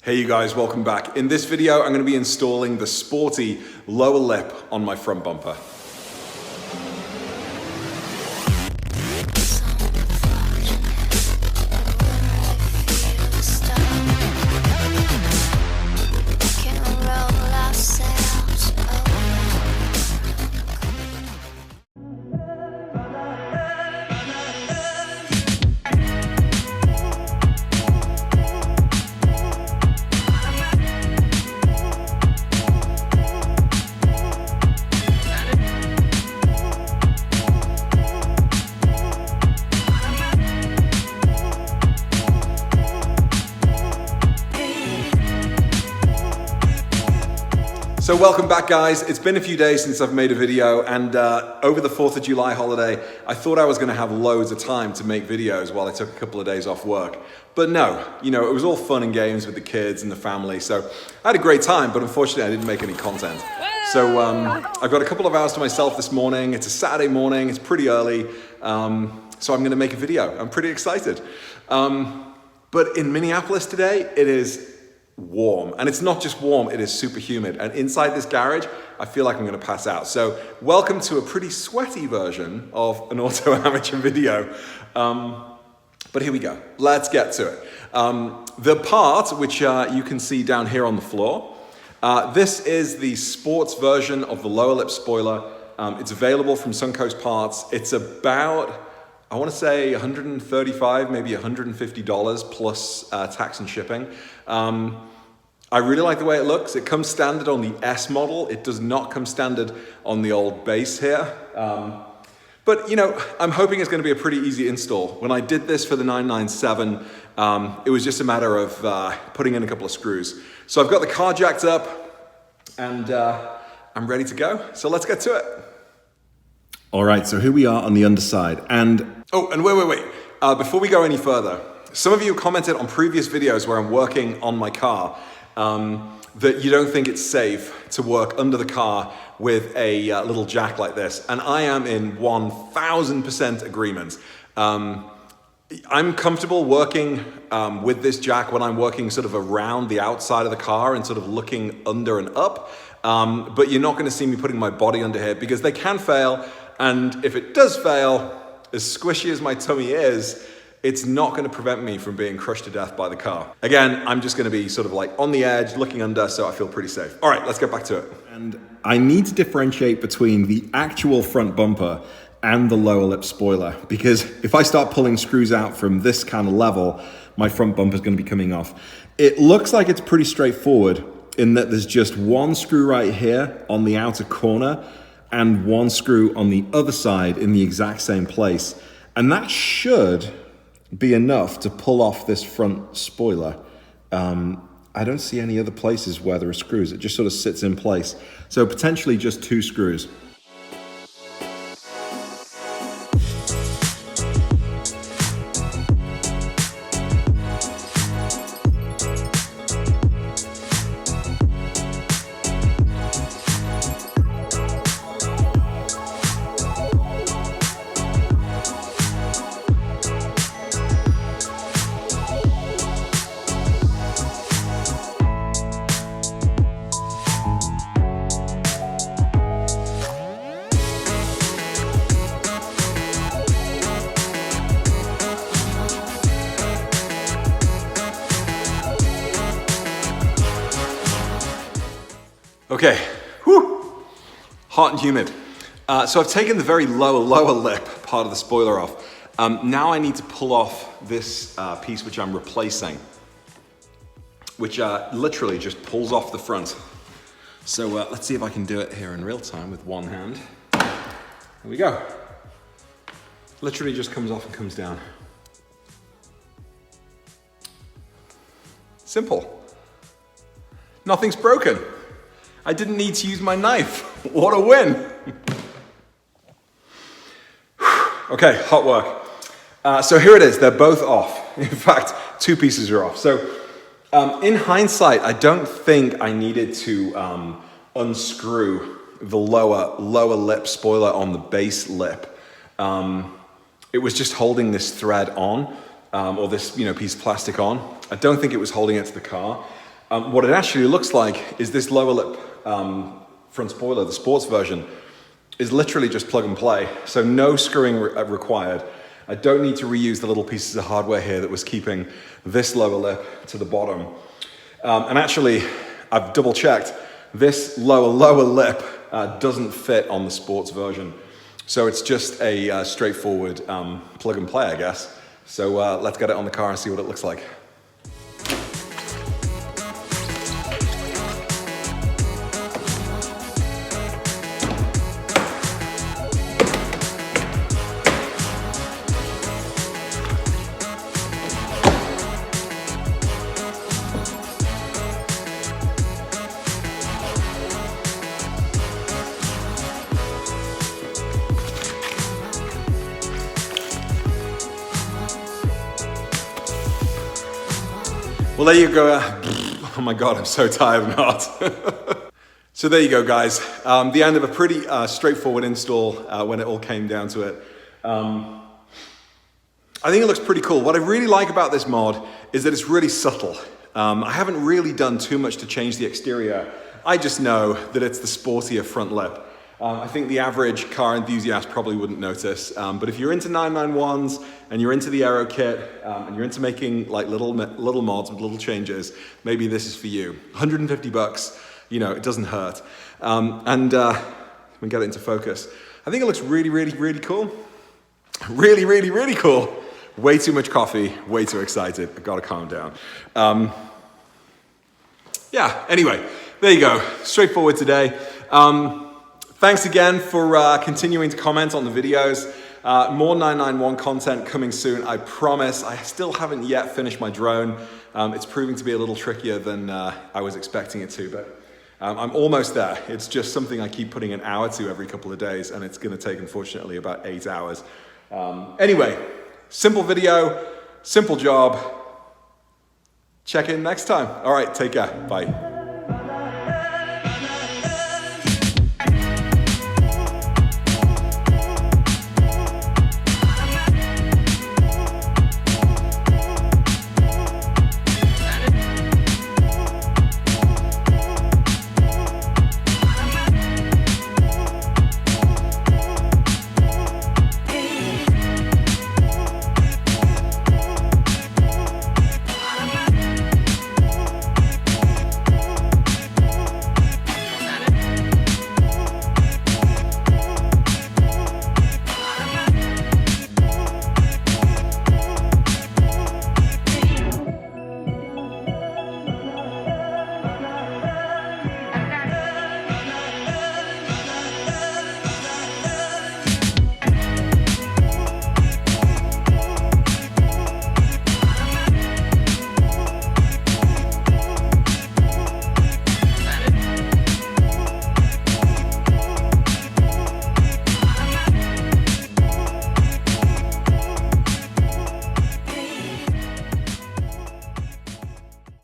Hey you guys, welcome back. In this video, I'm going to be installing the sporty lower lip on my front bumper. So welcome back guys, it's been a few days since I've made a video and over the 4th of July holiday, I thought I was going to have loads of time to make videos while I took a couple of days off work. But no, it was all fun and games with the kids and the family, so I had a great time, but unfortunately I didn't make any content. So I've got a couple of hours to myself this morning. It's a Saturday morning, it's pretty early, so I'm going to make a video. I'm pretty excited. But in Minneapolis today, it is warm, and it's not just warm, it is super humid, and inside this garage I feel like I'm going to pass out. So welcome to a pretty sweaty version of an auto amateur video, but here we go, let's get to it. The part which you can see down here on the floor, this is the sports version of the lower lip spoiler. It's available from Suncoast parts. It's about, I want to say $135, maybe $150 plus tax and shipping. I really like the way it looks. It comes standard on the S model. It does not come standard on the old base here. But I'm hoping it's going to be a pretty easy install. When I did this for the 997, it was just a matter of putting in a couple of screws. So I've got the car jacked up and I'm ready to go. So let's get to it. All right, so here we are on the underside. And wait. Before we go any further, some of you commented on previous videos where I'm working on my car that you don't think it's safe to work under the car with a little jack like this. And I am in 1000% agreement. I'm comfortable working with this jack when I'm working sort of around the outside of the car and sort of looking under and up. But you're not going to see me putting my body under here because they can fail. And if it does fail, as squishy as my tummy is, it's not going to prevent me from being crushed to death by the car. Again, I'm just going to be sort of like on the edge, looking under, so I feel pretty safe. All right, let's get back to it. And I need to differentiate between the actual front bumper and the lower lip spoiler, because if I start pulling screws out from this kind of level, my front bumper is going to be coming off. It looks like it's pretty straightforward in that there's just one screw right here on the outer corner and one screw on the other side in the exact same place. And that should be enough to pull off this front spoiler. I don't see any other places where there are screws. It just sort of sits in place. So potentially just 2 screws. Okay, whew, hot and humid. So I've taken the very lower lip part of the spoiler off. Now I need to pull off this piece which I'm replacing, which literally just pulls off the front. So let's see if I can do it here in real time with one hand. Here we go. Literally just comes off and comes down. Simple. Nothing's broken. I didn't need to use my knife. What a win. Okay, hot work. So here it is, they're both off. In fact, 2 pieces are off. So in hindsight, I don't think I needed to unscrew the lower lip spoiler on the base lip. It was just holding this thread on, or this piece of plastic on. I don't think it was holding it to the car. What it actually looks like is this lower lip front spoiler, the sports version, is literally just plug and play. So no screwing required. I don't need to reuse the little pieces of hardware here that was keeping this lower lip to the bottom. And actually, I've double checked, this lower lip doesn't fit on the sports version. So it's just a straightforward plug and play, I guess. So let's get it on the car and see what it looks like. Well, there you go. Oh my God, I'm so tired of not. So there you go, guys. The end of a pretty straightforward install when it all came down to it. I think it looks pretty cool. What I really like about this mod is that it's really subtle. I haven't really done too much to change the exterior. I just know that it's the sportier front lip. I think the average car enthusiast probably wouldn't notice, but if you're into 991s and you're into the aero kit and you're into making like little mods with little changes, maybe this is for you. 150 bucks, you know, it doesn't hurt. And let me get it into focus. I think it looks really, really, really cool. Really, really, really cool. Way too much coffee, way too excited. I gotta calm down. Yeah, anyway, there you go. Straightforward today. Thanks again for continuing to comment on the videos. More 991 content coming soon, I promise. I still haven't yet finished my drone. It's proving to be a little trickier than I was expecting it to, but I'm almost there. It's just something I keep putting an hour to every couple of days, and it's gonna take, unfortunately, about 8 hours. Anyway, simple video, simple job. Check in next time. All right, take care, bye.